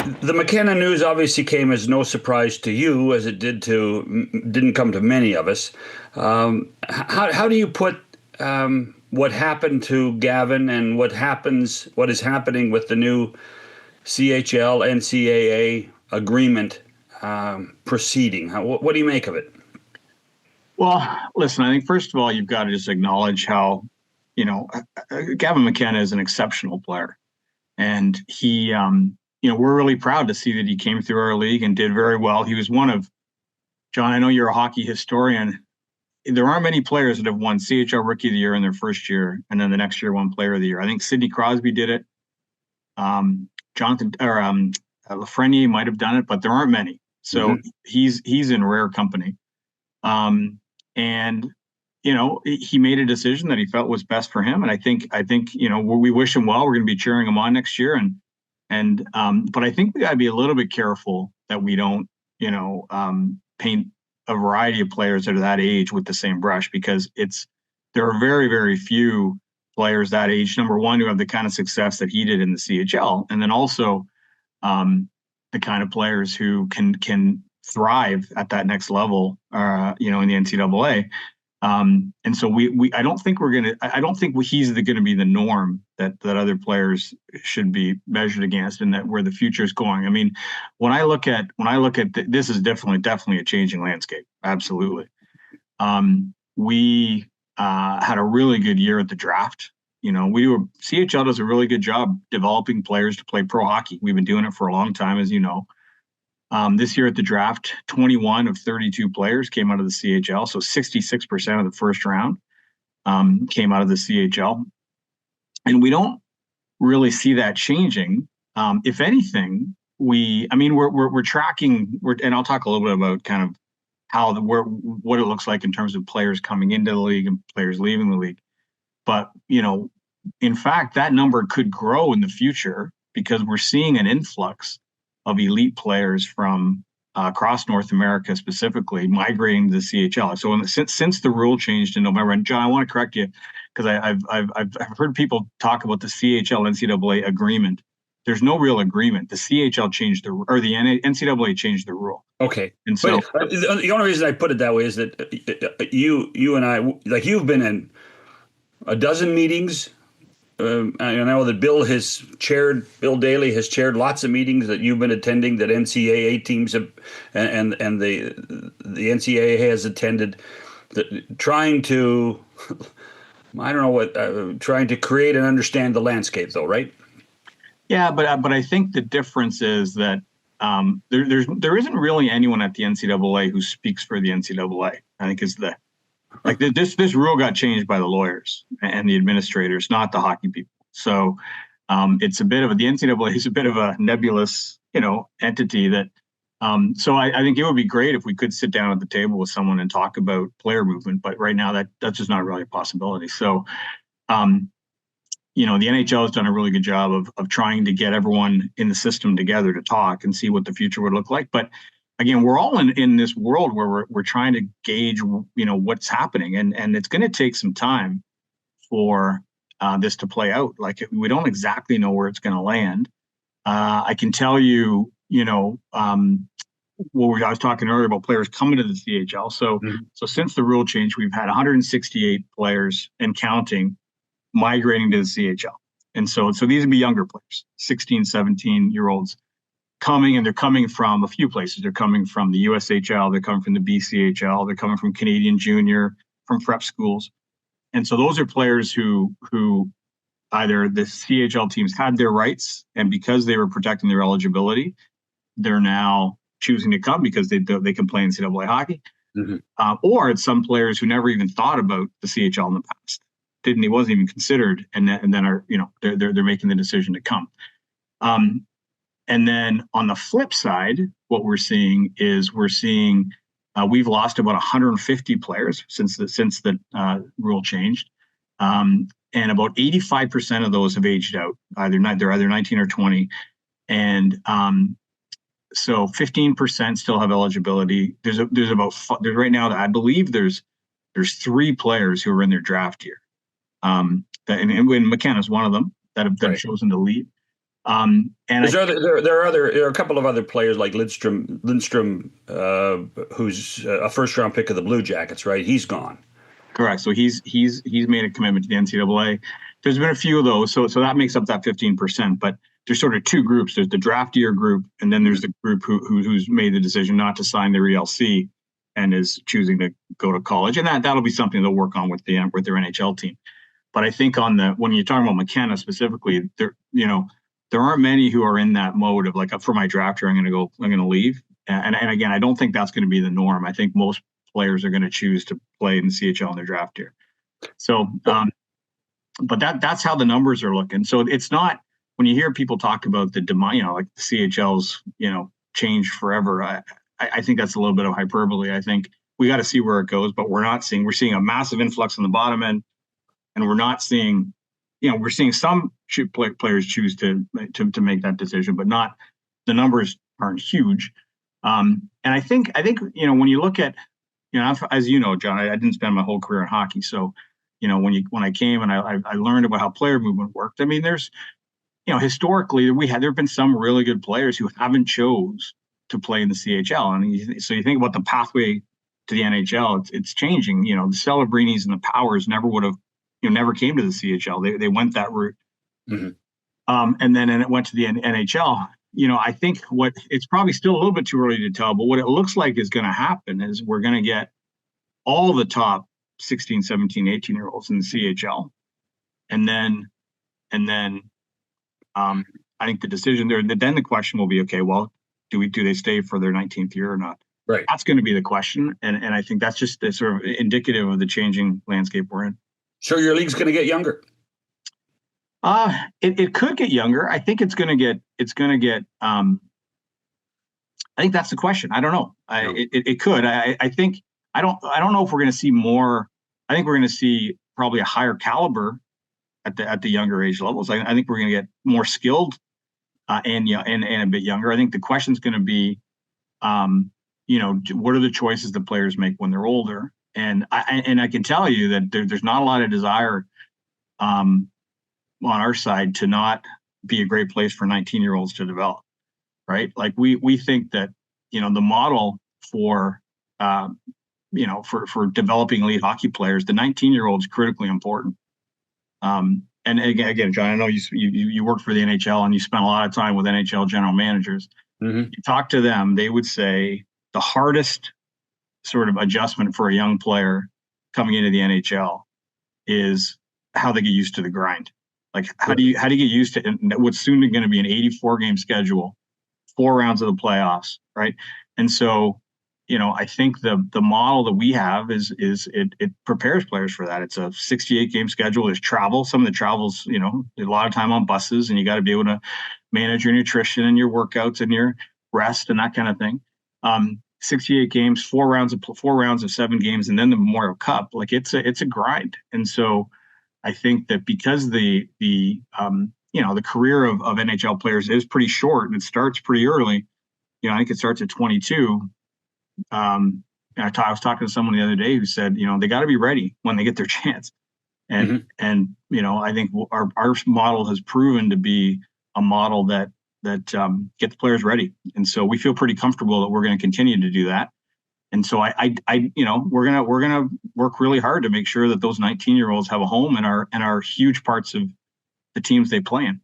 The McKenna news obviously came as no surprise to you, as it didn't come to many of us. How do you put what happened to Gavin and what is happening with the new CHL NCAA agreement proceeding? What do you make of it? Well, listen, I think first of all, you've got to just acknowledge how, Gavin McKenna is an exceptional player. And we're really proud to see that he came through our league and did very well. He was one of, John, I know you're a hockey historian. There aren't many players that have won CHL Rookie of the Year in their first year, and then the next year won Player of the Year. I think Sidney Crosby did it. Lafreniere might have done it, but there aren't many. So he's in rare company. And he made a decision that he felt was best for him. And I think we wish him well. We're going to be cheering him on next year. But I think we got to be a little bit careful that we don't, paint a variety of players that are that age with the same brush, because there are very, very few players that age, number one, who have the kind of success that he did in the CHL. And then also the kind of players who can thrive at that next level, in the NCAA. And so I don't think he's going to be the norm that other players should be measured against, and that where the future is going. I mean, when I look at this is definitely a changing landscape. Absolutely. We had a really good year at the draft. CHL does a really good job developing players to play pro hockey. We've been doing it for a long time, as you know. This year at the draft, 21 of 32 players came out of the CHL. So 66% of the first round came out of the CHL. And we don't really see that changing. If anything, we're tracking, and I'll talk a little bit about kind of what it looks like in terms of players coming into the league and players leaving the league. But, in fact, that number could grow in the future, because we're seeing an influx of elite players from across North America, specifically migrating to the CHL. So since the rule changed in November, and John, I want to correct you, because I've heard people talk about the CHL NCAA agreement. There's no real agreement. The CHL changed the NCAA changed the rule. Okay, and so the only reason I put it that way is that you and I, like, you've been in a dozen meetings. I know that Bill Daly has chaired lots of meetings that you've been attending, that NCAA teams have, and the NCAA has attended, trying to, trying to create and understand the landscape, though, right? Yeah, but I think the difference is that there isn't really anyone at the NCAA who speaks for the NCAA. I think this rule got changed by the lawyers and the administrators, not the hockey people. So it's the NCAA is a bit of a nebulous, entity that. So I think it would be great if we could sit down at the table with someone and talk about player movement. But right now that's just not really a possibility. So, the NHL has done a really good job of trying to get everyone in the system together to talk and see what the future would look like. But again, we're all in this world where we're trying to gauge, what's happening, and it's going to take some time for this to play out. Like, we don't exactly know where it's going to land. I can tell you, I was talking earlier about players coming to the CHL. So since the rule change, we've had 168 players and counting migrating to the CHL, and so these would be younger players, 16, 17-year-olds. Coming, and they're coming from a few places. They're coming from the USHL, they're coming from the BCHL, they're coming from Canadian Junior, from prep schools. And so those are players who either the CHL teams had their rights, and because they were protecting their eligibility, they're now choosing to come because they can play NCAA hockey. Or it's some players who never even thought about the CHL in the past. He wasn't even considered, and then are, they're making the decision to come. And then on the flip side, what we're seeing is we've lost about 150 players since the rule changed, and about 85% of those have aged out. They're either 19 or 20, and so 15% still have eligibility. There's right now, I believe there's 3 players who are in their draft year, and McKenna is one of them that have chosen to leave. And Is there are a couple of other players like Lindstrom, who's a first round pick of the Blue Jackets, right? He's gone. correct. So he's made a commitment to the NCAA. There's been a few of those, so that makes up that 15%. But there's sort of two groups. There's the draft year group, and then there's the group who's made the decision not to sign their ELC and is choosing to go to college, and that'll be something they'll work on with their NHL team. But I think when you're talking about McKenna specifically, there aren't many who are in that mode of like, for my draft year, I'm going to leave. And again, I don't think that's going to be the norm. I think most players are going to choose to play in the CHL in their draft year. So, but that's how the numbers are looking. So it's not, when you hear people talk about the demand, like the CHL's, change forever. I think that's a little bit of hyperbole. I think we got to see where it goes, but we're seeing a massive influx on the bottom end, and we're not seeing, we're seeing some players choose to make that decision, but not, the numbers aren't huge. And I think when you look at, as you know, John, I didn't spend my whole career in hockey, so when I came and I learned about how player movement worked. I mean, there's, historically there have been some really good players who haven't chose to play in the CHL, and so you think about the pathway to the NHL, it's changing. The Celebrinis and the Powers never would have, never came to the CHL. They went that route, and then it went to the NHL. I think it's probably still a little bit too early to tell, but what it looks like is going to happen is we're going to get all the top 16, 17, 18-year-olds in the CHL. And then I think the decision there, then the question will be, okay, well, do they stay for their 19th year or not? Right. That's going to be the question. And I think that's just sort of indicative of the changing landscape we're in. So your league's going to get younger? It could get younger. I think it's going to get, I think that's the question. I don't know. It could. I think, I don't know if we're going to see more. I think we're going to see probably a higher caliber at the younger age levels. I think we're going to get more skilled and a bit younger. I think the question is going to be, what are the choices the players make when they're older? And I can tell you that there's not a lot of desire on our side to not be a great place for 19-year-olds to develop, right? Like we think that, the model for developing elite hockey players, the 19-year-old is critically important. And again, John, I know you worked for the NHL and you spent a lot of time with NHL general managers. Mm-hmm. You talk to them, they would say the hardest sort of adjustment for a young player coming into the NHL is how they get used to the grind. Like how do you get used to what's soon going to be an 84-game schedule, 4 rounds of the playoffs, right? And so, I think the model that we have is it prepares players for that. It's a 68-game schedule. There's travel. Some of the travels, a lot of time on buses, and you got to be able to manage your nutrition and your workouts and your rest and that kind of thing. 68 games, 4 rounds of 7 games, and then the Memorial Cup. Like it's a grind. And so I think that because the career of NHL players is pretty short and it starts pretty early. I think it starts at 22. I was talking to someone the other day who said, they got to be ready when they get their chance. And I think our model has proven to be a model that gets players ready. And so we feel pretty comfortable that we're going to continue to do that. And so we're gonna work really hard to make sure that those 19-year-olds have a home and are huge parts of the teams they play in.